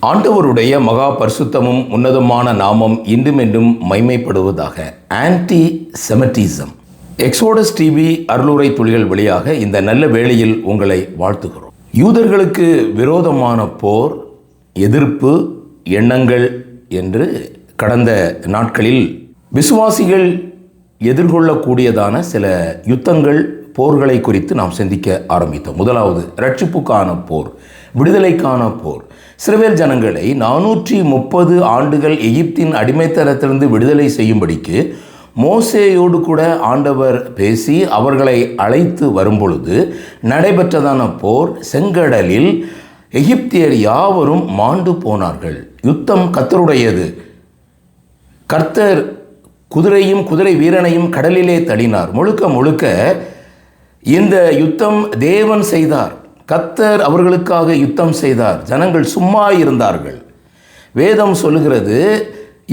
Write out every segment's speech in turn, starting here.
ஆண்டவருடைய மகா பரிசுத்தமும் உன்னதமான நாமம் இன்றும் என்றும் மைமைப்படுவதாக. ஆன்டி செமட்டிசம். எக்ஸோடஸ் டிவி அருளுரை துளிகள் வழியாக இந்த நல்ல வேளையில் உங்களை வாழ்த்துகிறோம். யூதர்களுக்கு விரோதமான போர், எதிர்ப்பு எண்ணங்கள் என்று கடந்த நாட்களில் விசுவாசிகள் எதிர்கொள்ளக்கூடியதான சில யுத்தங்கள், போர்களை குறித்து நாம் சிந்திக்க ஆரம்பித்தோம். முதலாவது ரட்சிப்புக்கான போர், விடுதலைக்கான போர். இஸ்ரவேல் ஜனங்களை 430 ஆண்டுகள் எகிப்தின் அடிமைத்தனத்திலிருந்து விடுதலை செய்யும்படிக்கு மோசேயோடு கூட ஆண்டவர் பேசி அவர்களை அழைத்து வரும்பொழுது நடைபெற்றதான போர், செங்கடலில் எகிப்தியர் யாவரும் மாண்டு போனார்கள். யுத்தம் கர்த்தருடையது. கர்த்தர் குதிரையும் குதிரை வீரனையும் கடலிலே தள்ளினார். முழுக்க முழுக்க இந்த யுத்தம் தேவன் செய்தார். கர்த்தர் அவர்களுக்காக யுத்தம் செய்தார். ஜனங்கள் சும்மா இருந்தார்கள். வேதம் சொல்லுகிறது,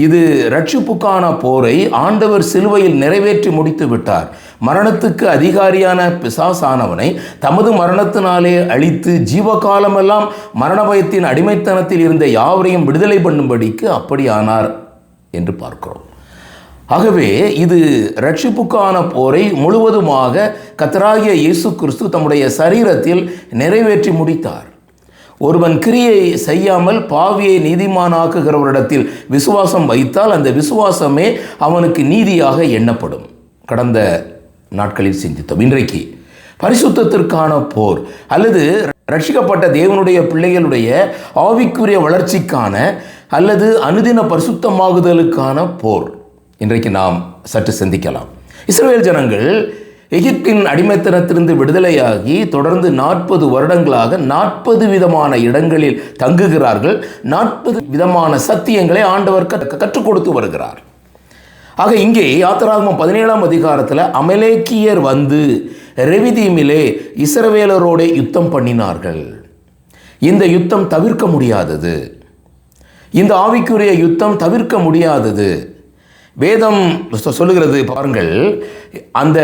இது ரட்சிப்புக்கான போரை ஆண்டவர் சிலுவையில் நிறைவேற்றி முடித்து விட்டார். மரணத்துக்கு அதிகாரியான பிசாசானவனை தமது மரணத்தினாலே அழித்து ஜீவகாலமெல்லாம் மரண பயத்தின் அடிமைத்தனத்தில் இருந்த யாவரையும் விடுதலை பண்ணும்படிக்கு அப்படியானார் என்று பார்க்கிறோம். ஆகவே இது ரட்சிப்புக்கான போரை முழுவதுமாக கர்த்தராகிய இயேசு கிறிஸ்து தம்முடைய சரீரத்தில் நிறைவேற்றி முடித்தார். ஒருவன் கிரியை செய்யாமல் பாவியை நீதிமானாக்குகிறவரிடத்தில் விசுவாசம் வைத்தால் அந்த விசுவாசமே அவனுக்கு நீதியாக எண்ணப்படும். கடந்த நாட்களில் சிந்தித்தோம். இன்றைக்கு பரிசுத்தத்திற்கான போர் அல்லது ரட்சிக்கப்பட்ட தேவனுடைய பிள்ளைகளுடைய ஆவிக்குரிய வளர்ச்சிக்கான அல்லது அனுதின பரிசுத்தமாகுதலுக்கான போர் இன்றைக்கு நாம் சற்று சிந்திக்கலாம். இஸ்ரவேல் ஜனங்கள் எகிப்தின் அடிமைத்தனத்திலிருந்து விடுதலையாகி தொடர்ந்து 40 வருடங்களாக 40 விதமான இடங்களில் தங்குகிறார்கள். 40 விதமான சத்தியங்களை ஆண்டவர் கற்றுக் கொடுத்து வருகிறார். ஆக இங்கே யாத்திராகமம் 17ஆம் அதிகாரத்தில் அமலேக்கியர் வந்து ரெவிதீமிலே இஸ்ரவேலரோட யுத்தம் பண்ணினார்கள். இந்த யுத்தம் தவிர்க்க முடியாதது. இந்த ஆவிக்குரிய யுத்தம் தவிர்க்க முடியாதது. வேதம் சொல்லுகிறது பாருங்கள், அந்த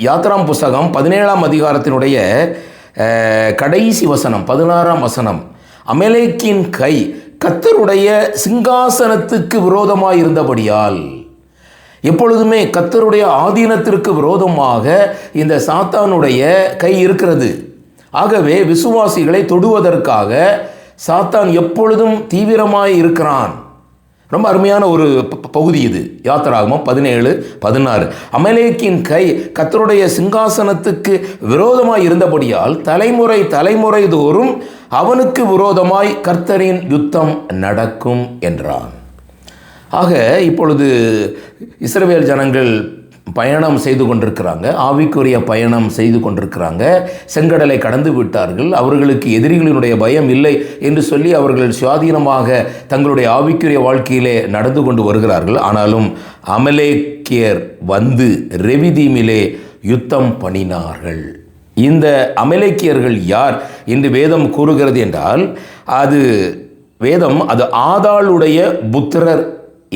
யாத்திராம் புஸ்தகம் 17ஆம் அதிகாரத்தினுடைய கடைசி வசனம் 16ஆம் வசனம், அமலேக்கின் கை கர்த்தருடைய சிங்காசனத்துக்கு விரோதமாக இருந்தபடியால், எப்பொழுதுமே கர்த்தருடைய ஆதீனத்திற்கு விரோதமாக இந்த சாத்தானுடைய கை இருக்கிறது. ஆகவே விசுவாசிகளை தொடுவதற்காக சாத்தான் எப்பொழுதும் தீவிரமாய் இருக்கிறான். ரொம்ப அருமையான ஒரு பகுதி இது. யாத்திராகமம் 17:16. அமலேக்கின் கை கர்த்தருடைய சிங்காசனத்துக்கு விரோதமாய் இருந்தபடியால் தலைமுறை தோறும் அவனுக்கு விரோதமாய் கர்த்தரின் யுத்தம் நடக்கும் என்றான். ஆக இப்பொழுது இஸ்ரவேல் ஜனங்கள் பயணம் செய்து கொண்டிருக்கிறாங்க. ஆவிக்குரிய பயணம் செய்து கொண்டிருக்கிறாங்க. செங்கடலை கடந்து விட்டார்கள். அவர்களுக்கு எதிரிகளினுடைய பயம் இல்லை என்று சொல்லி அவர்கள் சுயாதீனமாக தங்களுடைய ஆவிக்குரிய வாழ்க்கையிலே நடந்து கொண்டு வருகிறார்கள். ஆனாலும் அமலேக்கியர் வந்து ரெவிதீமிலே யுத்தம் பண்ணினார்கள். இந்த அமலேக்கியர்கள் யார் என்று வேதம் கூறுகிறது என்றால், அது ஆதாளுடைய புத்திரர்,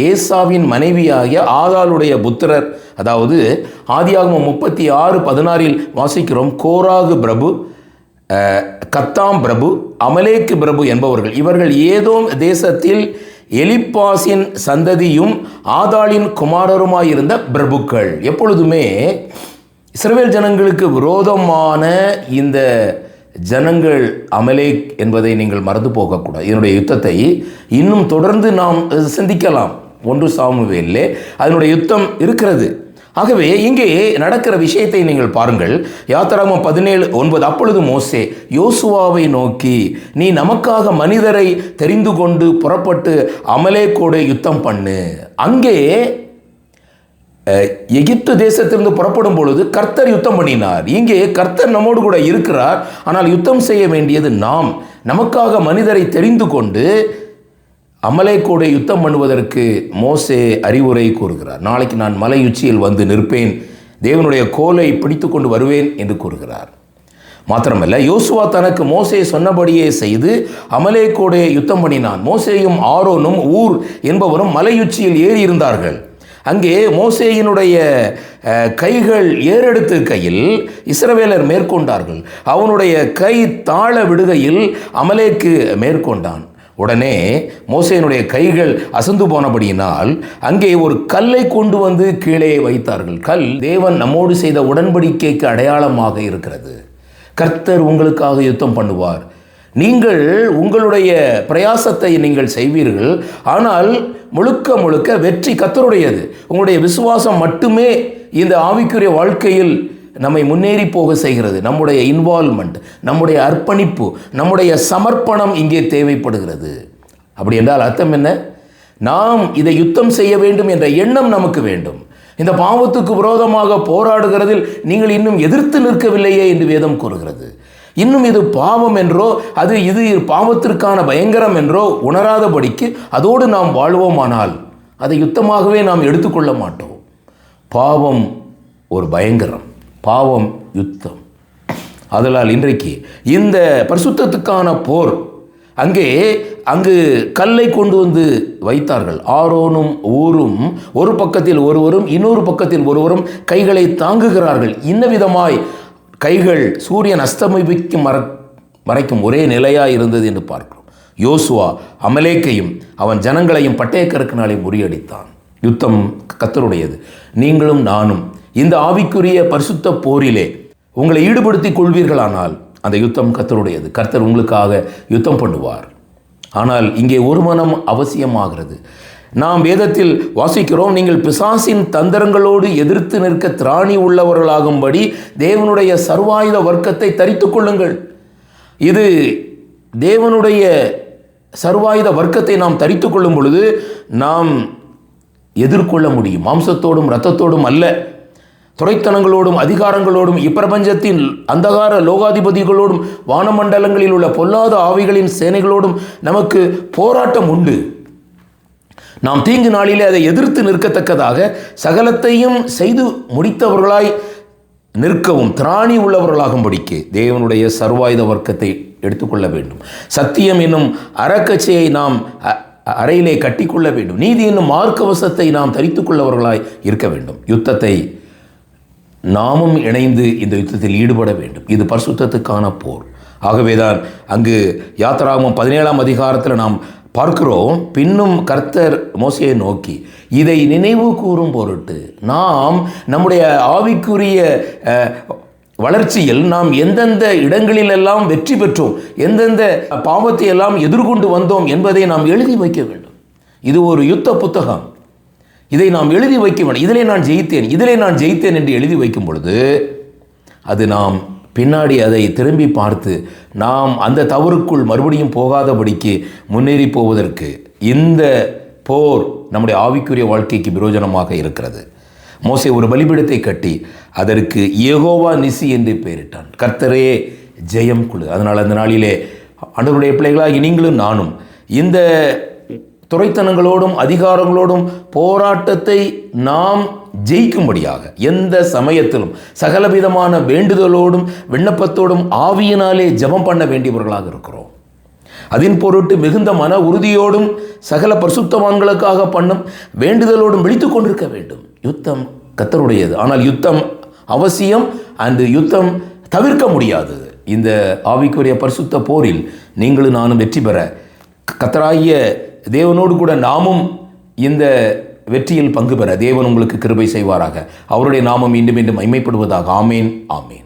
ஏசாவின் மனைவியாகிய ஆதாளுடைய புத்திரர். அதாவது ஆதியாகமம் 36:16 வாசிக்கிறோம், கோராகு பிரபு, கத்தாம் பிரபு, அமலேக்கு பிரபு என்பவர்கள். இவர்கள் ஏதோம் தேசத்தில் எலிப்பாசின் சந்ததியும் ஆதாளின் குமாரருமாயிருந்த பிரபுக்கள். எப்பொழுதுமே இஸ்ரவேல் ஜனங்களுக்கு விரோதமான இந்த ஜனங்கள் அமலேக் என்பதை நீங்கள் மறந்து போகக்கூடாது. இதனுடைய யுத்தத்தை இன்னும் தொடர்ந்து நாம் சிந்திக்கலாம். 1 சாமுவேலிலே அதனுடைய யுத்தம் இருக்கிறது. ஆகவே இங்கே நடக்கிற விஷயத்தை நீங்கள் பாருங்கள். யாத்திராகமம் 17:9. அப்பொழுது மோசே யோசுவாவை நோக்கி, நீ நமக்காக மனிதரை தெரிந்து கொண்டு புறப்பட்டு அமலேக்கோடு யுத்தம் பண்ணு. அங்கே எகிப்து தேசத்திலிருந்து புறப்படும் பொழுது கர்த்தர் யுத்தம் பண்ணினார். இங்கே கர்த்தர் நம்மோடு கூட இருக்கிறார். ஆனால் யுத்தம் செய்ய வேண்டியது நாம். நமக்காக மனிதரை தெரிந்து கொண்டு அமலேக்கோடு யுத்தம் பண்ணுவதற்கு மோசே அறிவுரை கூறுகிறார். நாளைக்கு நான் மலை உச்சியில் வந்து நிற்பேன், தேவனுடைய கோலை பிடித்து கொண்டு வருவேன் என்று கூறுகிறார். மாத்திரமல்ல, யோசுவா தனக்கு மோசே சொன்னபடியே செய்து அமலேக்கோடு யுத்தம் பண்ணினான். மோசேயும் ஆரோனும் ஊர் என்பவரும் மலையுச்சியில் ஏறி இருந்தார்கள். அங்கே மோசேயினுடைய கைகள் ஏறெடுத்து கையில் இஸ்ரவேலர் மேற்கொண்டார்கள். அவனுடைய கை தாழ விடுகையில் அமலேக்கு மேற்கொண்டான். உடனே மோசேயினுடைய கைகள் அசந்து போனபடியினால் அங்கே ஒரு கல்லை கொண்டு வந்து கீழே வைத்தார்கள். கல் தேவன் நம்மோடு செய்த உடன்படிக்கைக்கு அடையாளமாக இருக்கிறது. கர்த்தர் உங்களுக்காக யுத்தம் பண்ணுவார். நீங்கள் உங்களுடைய பிரயாசத்தை நீங்கள் செய்வீர்கள், ஆனால் முழுக்க முழுக்க வெற்றி கர்த்தருடையது. உங்களுடைய விசுவாசம் மட்டுமே இந்த ஆவிக்குரிய வாழ்க்கையில் நம்மை முன்னேறி போக செய்கிறது. நம்முடைய இன்வால்மெண்ட், நம்முடைய அர்ப்பணிப்பு, நம்முடைய சமர்ப்பணம் இங்கே தேவைப்படுகிறது. அப்படி என்றால் அர்த்தம் என்ன? நாம் இதை யுத்தம் செய்ய வேண்டும் என்ற எண்ணம் நமக்கு வேண்டும். இந்த பாவத்துக்கு விரோதமாக போராடுகிறதில் நீங்கள் இன்னும் எதிர்த்து நிற்கவில்லையே என்று வேதம் கூறுகிறது. இன்னும் இது பாவம் என்றோ இது பாவத்திற்கான பயங்கரம் என்றோ உணராதபடிக்கு அதோடு நாம் வாழ்வோமானால் அதை யுத்தமாகவே நாம் எடுத்துக்கொள்ள மாட்டோம். பாவம் ஒரு பயங்கரம், பாவம் யுத்தம். அதனால் இன்றைக்கு இந்த பரிசுத்தத்துக்கான போர் அங்கு கல்லை கொண்டு வந்து வைத்தார்கள். ஆரோனும் ஊரும் ஒரு பக்கத்தில் ஒருவரும் இன்னொரு பக்கத்தில் ஒருவரும் கைகளை தாங்குகிறார்கள். இன்ன விதமாய் கைகள் சூரியன் அஸ்தமிக்கும் மறைக்கும் ஒரே நிலையாக இருந்தது என்று பார்க்கிறோம். யோசுவா அமலேக்கையும் அவன் ஜனங்களையும் பட்டயக்கருக்கினாலே முறியடித்தான். யுத்தம் கர்த்தருடையது. நீங்களும் நானும் இந்த ஆவிக்குரிய பரிசுத்த போரிலே உங்களை ஈடுபடுத்திக் கொள்வீர்களானால் அந்த யுத்தம் கர்த்தருடையது. கர்த்தர் உங்களுக்காக யுத்தம் பண்ணுவார். ஆனால் இங்கே ஒரு மனம் அவசியமாகிறது. நாம் வேதத்தில் வாசிக்கிறோம், நீங்கள் பிசாசின் தந்திரங்களோடு எதிர்த்து நிற்க திராணி உள்ளவர்களாகும்படி தேவனுடைய சர்வாயுத வர்க்கத்தை தரித்துக் கொள்ளுங்கள். இது தேவனுடைய சர்வாயுத வர்க்கத்தை நாம் தரித்துக் கொள்ளும் பொழுது நாம் எதிர்கொள்ள முடியும். மாம்சத்தோடும் இரத்தத்தோடும் அல்ல, துரைத்தனங்களோடும் அதிகாரங்களோடும் இப்பிரபஞ்சத்தின் அந்தகார லோகாதிபதிகளோடும் வானமண்டலங்களில் உள்ள பொல்லாத ஆவிகளின் சேனைகளோடும் நமக்கு போராட்டம் உண்டு. நாம் தீங்கு நாளிலே அதை எதிர்த்து நிற்கத்தக்கதாக சகலத்தையும் செய்து முடித்தவர்களாய் நிற்கவும் திராணி உள்ளவர்களாகும்படிக்கு தேவனுடைய சர்வாயுத வர்க்கத்தை எடுத்துக்கொள்ள வேண்டும். சத்தியம் என்னும் அறக்கச்சையை நாம் அறையிலே கட்டிக்கொள்ள வேண்டும். நீதி என்னும் மார்க்கவசத்தை நாம் தரித்து கொள்ளவர்களாய் இருக்க வேண்டும். யுத்தத்தை நாமும் இணைந்து இந்த யுத்தத்தில் ஈடுபட வேண்டும். இது பரிசுத்தத்துக்கான போர். ஆகவேதான் அங்கு யாத்திராகமம் 17ஆம் அதிகாரத்தில் நாம் பார்க்கிறோம், பின்னும் கர்த்தர் மோசேயை நோக்கி இதை நினைவு கூறும் பொருட்டு நாம் நம்முடைய ஆவிக்குரிய வளர்ச்சியில் நாம் எந்தெந்த இடங்களிலெல்லாம் வெற்றி பெற்றோம், எந்தெந்த பாவத்தை எல்லாம் எதிர்கொண்டு வந்தோம் என்பதை நாம் எழுதி வைக்க வேண்டும். இது ஒரு யுத்த புத்தகம். இதை நாம் எழுதி வைக்க வேண்டும். இதிலே நான் ஜெயித்தேன் என்று எழுதி வைக்கும் பொழுது அது நாம் பின்னாடி அதை திரும்பி பார்த்து நாம் அந்த தவறுக்குள் மறுபடியும் போகாதபடிக்கு முன்னேறி போவதற்கு இந்த போர் நம்முடைய ஆவிக்குரிய வாழ்க்கைக்கு பிரயோஜனமாக இருக்கிறது. மோசே ஒரு பலிபீடத்தை கட்டி அதற்கு யெகோவா நிசி என்று பெயரிட்டான். கர்த்தரே ஜெயம் குழு. அதனால் அந்த நாளிலே ஆண்டவருடைய பிள்ளைகளாகி நீங்களும் நானும் இந்த துரைத்தனங்களோடும் அதிகாரங்களோடும் போராட்டத்தை நாம் ஜெயிக்கும்படியாக எந்த சமயத்திலும் சகலவிதமான வேண்டுதலோடும் விண்ணப்பத்தோடும் ஆவியினாலே ஜெபம் பண்ண வேண்டியவர்களாக இருக்கிறோம். அதன் பொருட்டு மிகுந்த மன உறுதியோடும் சகல பரிசுத்தவான்களுக்காக பண்ணும் வேண்டுதலோடும் விழித்துக் கொண்டிருக்க வேண்டும். யுத்தம் கர்த்தருடையது. ஆனால் யுத்தம் அவசியம், அந்த யுத்தம் தவிர்க்க முடியாது. இந்த ஆவிக்குரிய பரிசுத்த போரில் நீங்களும் நானும் வெற்றி பெற கர்த்தராகிய தேவனோடு கூட நாமும் இந்த வெற்றியில் பங்கு பெற தேவன் உங்களுக்கு கிருபை செய்வாராக. அவருடைய நாமம் மீண்டும் மீண்டும் மகிமைப்படுவதாக. ஆமேன், ஆமேன்.